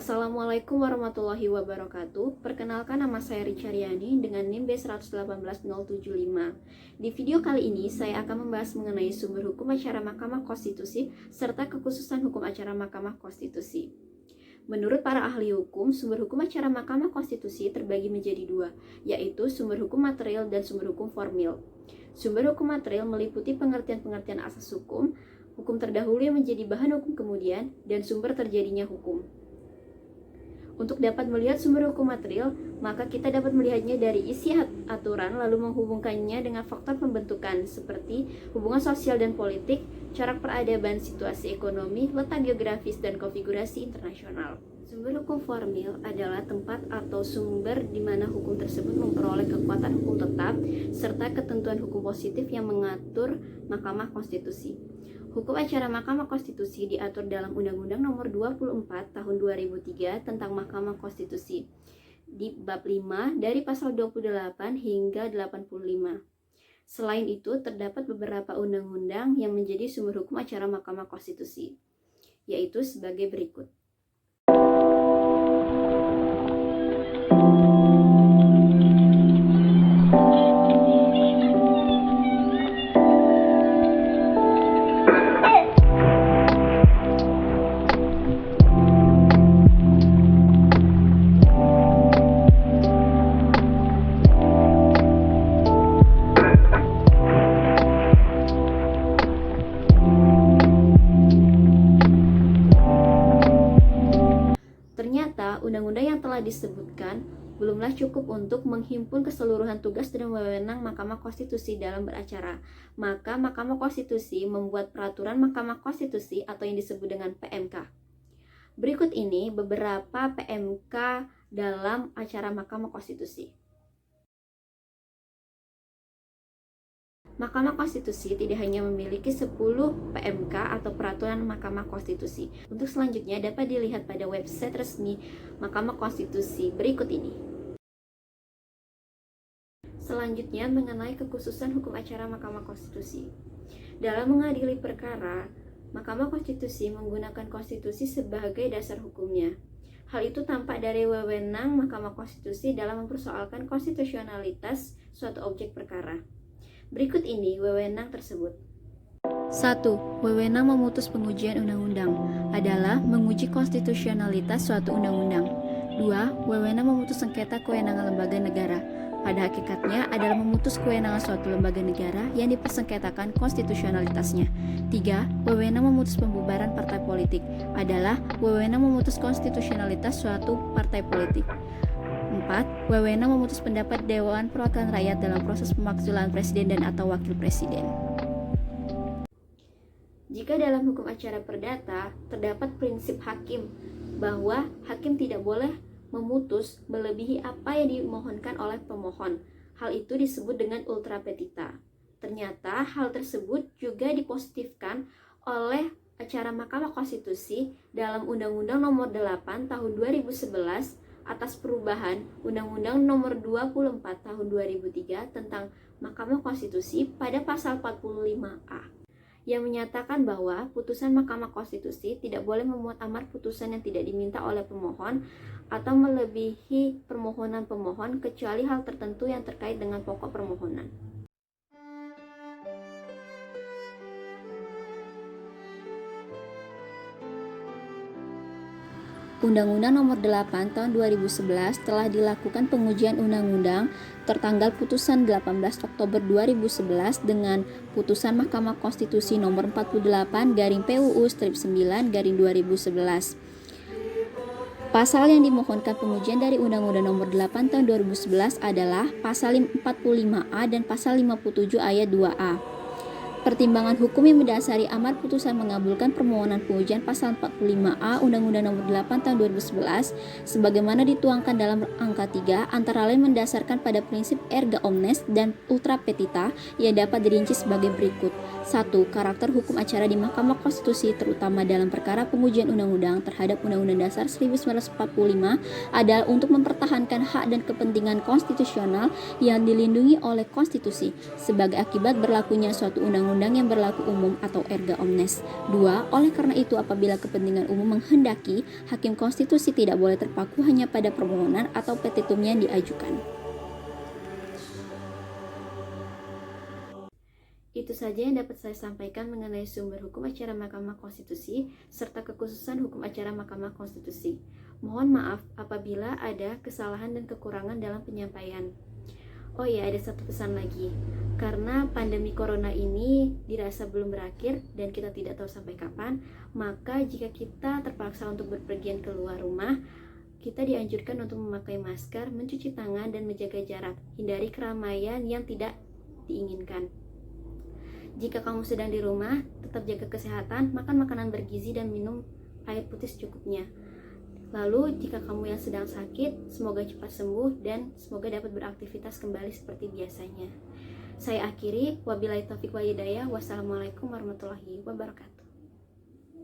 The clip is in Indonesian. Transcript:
Assalamualaikum warahmatullahi wabarakatuh. Perkenalkan, nama saya Ricaryani dengan NIM B118075. Di video kali ini saya akan membahas mengenai sumber hukum acara Mahkamah Konstitusi serta kekhususan hukum acara Mahkamah Konstitusi. Menurut para ahli hukum, sumber hukum acara Mahkamah Konstitusi terbagi menjadi dua, yaitu sumber hukum material dan sumber hukum formil. Sumber hukum material meliputi pengertian-pengertian asas hukum, hukum terdahulu yang menjadi bahan hukum kemudian, dan sumber terjadinya hukum. Untuk dapat melihat sumber hukum material, maka kita dapat melihatnya dari isi aturan lalu menghubungkannya dengan faktor pembentukan seperti hubungan sosial dan politik, corak peradaban, situasi ekonomi, letak geografis, dan konfigurasi internasional. Sumber hukum formil adalah tempat atau sumber di mana hukum tersebut memperoleh kekuatan hukum tetap serta ketentuan hukum positif yang mengatur Mahkamah Konstitusi. Hukum acara Mahkamah Konstitusi diatur dalam Undang-Undang Nomor 24 Tahun 2003 tentang Mahkamah Konstitusi di bab 5 dari pasal 28 hingga 85. Selain itu, terdapat beberapa undang-undang yang menjadi sumber hukum acara Mahkamah Konstitusi, yaitu sebagai berikut. Ternyata, undang-undang yang telah disebutkan belumlah cukup untuk menghimpun keseluruhan tugas dan wewenang Mahkamah Konstitusi dalam beracara. Maka Mahkamah Konstitusi membuat peraturan Mahkamah Konstitusi atau yang disebut dengan PMK. Berikut ini beberapa PMK dalam acara Mahkamah Konstitusi. Mahkamah Konstitusi tidak hanya memiliki 10 PMK atau peraturan Mahkamah Konstitusi. Untuk selanjutnya dapat dilihat pada website resmi Mahkamah Konstitusi berikut ini. Selanjutnya mengenai kekhususan hukum acara Mahkamah Konstitusi. Dalam mengadili perkara, Mahkamah Konstitusi menggunakan konstitusi sebagai dasar hukumnya. Hal itu tampak dari wewenang Mahkamah Konstitusi dalam mempersoalkan konstitusionalitas suatu objek perkara. Berikut ini wewenang tersebut. 1. Wewenang memutus pengujian undang-undang adalah menguji konstitusionalitas suatu undang-undang. 2. Wewenang memutus sengketa kewenangan lembaga negara. Pada hakikatnya adalah memutus kewenangan suatu lembaga negara yang dipersengketakan konstitusionalitasnya. 3. Wewenang memutus pembubaran partai politik adalah wewenang memutus konstitusionalitas suatu partai politik. 4. Wewenang memutus pendapat Dewan Perwakilan Rakyat dalam proses pemakzulan presiden dan atau wakil presiden. Jika dalam hukum acara perdata terdapat prinsip hakim bahwa hakim tidak boleh memutus melebihi apa yang dimohonkan oleh pemohon, hal itu disebut dengan ultra petita. Ternyata hal tersebut juga dipositifkan oleh acara Mahkamah Konstitusi dalam Undang-Undang Nomor 8 Tahun 2011 atas perubahan Undang-Undang Nomor 24 Tahun 2003 tentang Mahkamah Konstitusi pada pasal 45A yang menyatakan bahwa putusan Mahkamah Konstitusi tidak boleh memuat amar putusan yang tidak diminta oleh pemohon atau melebihi permohonan pemohon kecuali hal tertentu yang terkait dengan pokok permohonan. Undang-Undang Nomor 8 Tahun 2011 telah dilakukan pengujian undang-undang tertanggal putusan 18 Oktober 2011 dengan putusan Mahkamah Konstitusi Nomor 48/PUU-9/2011. Pasal yang dimohonkan pengujian dari Undang-Undang Nomor 8 Tahun 2011 adalah Pasal 45A dan Pasal 57 Ayat 2A. Pertimbangan hukum yang mendasari amar putusan mengabulkan permohonan pengujian pasal 45A Undang-Undang Nomor 8 Tahun 2011 sebagaimana dituangkan dalam angka 3 antara lain mendasarkan pada prinsip erga omnes dan ultra petita yang dapat dirinci sebagai berikut. 1. Karakter hukum acara di Mahkamah Konstitusi terutama dalam perkara pengujian undang-undang terhadap Undang-Undang Dasar 1945 adalah untuk mempertahankan hak dan kepentingan konstitusional yang dilindungi oleh konstitusi sebagai akibat berlakunya suatu undang-undang undang-undang yang berlaku umum atau erga omnes. 2. Oleh karena itu, apabila kepentingan umum menghendaki, Hakim Konstitusi tidak boleh terpaku hanya pada permohonan atau petitum yang diajukan. Itu saja yang dapat saya sampaikan mengenai sumber hukum acara Mahkamah Konstitusi serta kekhususan hukum acara Mahkamah Konstitusi. Mohon maaf apabila ada kesalahan dan kekurangan dalam penyampaian. Oh iya, ada satu pesan lagi. Karena pandemi corona ini dirasa belum berakhir dan kita tidak tahu sampai kapan, maka jika kita terpaksa untuk berpergian keluar rumah, kita dianjurkan untuk memakai masker, mencuci tangan, dan menjaga jarak. Hindari keramaian yang tidak diinginkan. Jika kamu sedang di rumah, tetap jaga kesehatan, makan makanan bergizi, dan minum air putih secukupnya. Lalu, jika kamu yang sedang sakit, semoga cepat sembuh dan semoga dapat beraktivitas kembali seperti biasanya. Saya akhiri, wabillahi taufiq wal hidayah. Wassalamualaikum warahmatullahi wabarakatuh.